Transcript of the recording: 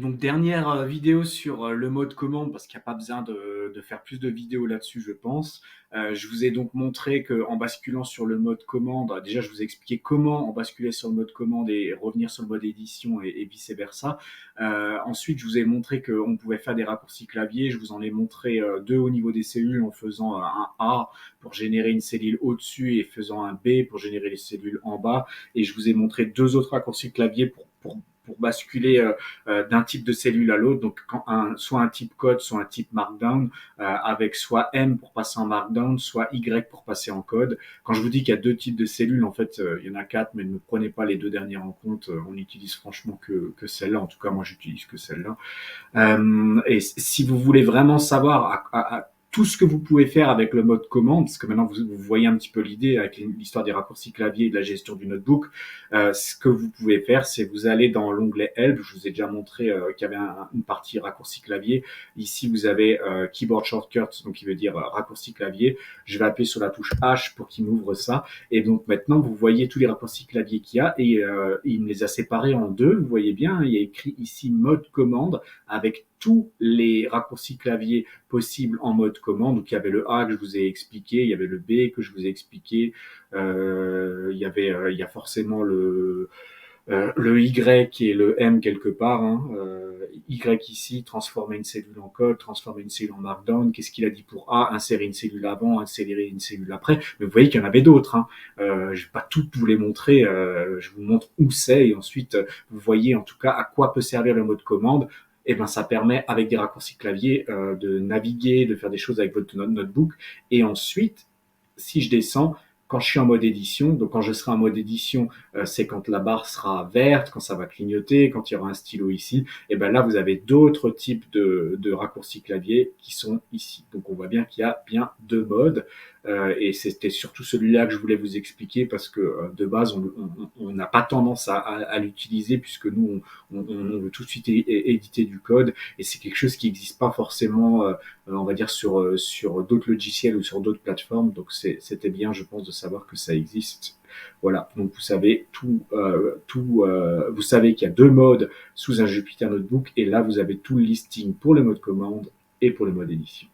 Donc dernière vidéo sur le mode commande, parce qu'il n'y a pas besoin de faire plus de vidéos là-dessus, je pense. Je vous ai donc montré qu'en basculant sur le mode commande, déjà je vous ai expliqué comment en basculer sur le mode commande et revenir sur le mode édition et vice-versa. Ensuite, je vous ai montré qu'on pouvait faire des raccourcis clavier. Je vous en ai montré deux au niveau des cellules en faisant un A pour générer une cellule au-dessus et faisant un B pour générer les cellules en bas. Et je vous ai montré deux autres raccourcis clavier pour basculer d'un type de cellule à l'autre, donc soit un type code, soit un type markdown, avec soit M pour passer en markdown, soit Y pour passer en code. Quand je vous dis qu'il y a deux types de cellules, en fait, il y en a quatre, mais ne prenez pas les deux dernières en compte. On n'utilise franchement que celle-là. En tout cas, moi, j'utilise que celle-là. Et si vous voulez vraiment savoir tout ce que vous pouvez faire avec le mode commande, parce que maintenant vous voyez un petit peu l'idée avec l'histoire des raccourcis clavier et de la gestion du notebook, ce que vous pouvez faire, c'est vous allez dans l'onglet Help. Je vous ai déjà montré qu'il y avait une partie raccourci clavier. Ici, vous avez Keyboard Shortcut, donc qui veut dire raccourci clavier. Je vais appuyer sur la touche H pour qu'il m'ouvre ça. Et donc maintenant, vous voyez tous les raccourcis clavier qu'il y a et il me les a séparés en deux. Vous voyez bien, il y a écrit ici mode commande avec tous les raccourcis clavier possibles en mode commande. Donc il y avait le A que je vous ai expliqué, il y avait le B que je vous ai expliqué, il y a forcément le Y et le M quelque part. Y ici, transformer une cellule en code, transformer une cellule en markdown. Qu'est-ce qu'il a dit pour A? Insérer une cellule avant, insérer une cellule après. Mais vous voyez qu'il y en avait d'autres. Je ne vais pas toutes vous les montrer. Je vous montre où c'est et ensuite vous voyez en tout cas à quoi peut servir le mode commande. Et ben ça permet avec des raccourcis clavier de naviguer, de faire des choses avec votre notebook. Et ensuite, si je descends, quand je suis en mode édition, donc quand je serai en mode édition, c'est quand la barre sera verte, quand ça va clignoter, quand il y aura un stylo ici, et ben là vous avez d'autres types de raccourcis clavier qui sont ici. Donc on voit bien qu'il y a bien deux modes, et c'était surtout celui-là que je voulais vous expliquer parce que de base on n'a pas tendance à l'utiliser puisque nous on veut tout de suite éditer du code et c'est quelque chose qui n'existe pas forcément, on va dire sur d'autres logiciels ou sur d'autres plateformes. Donc c'était bien, je pense, de savoir que ça existe. Voilà, donc vous savez vous savez qu'il y a deux modes sous un Jupyter Notebook et là vous avez tout le listing pour le mode commande et pour le mode édition.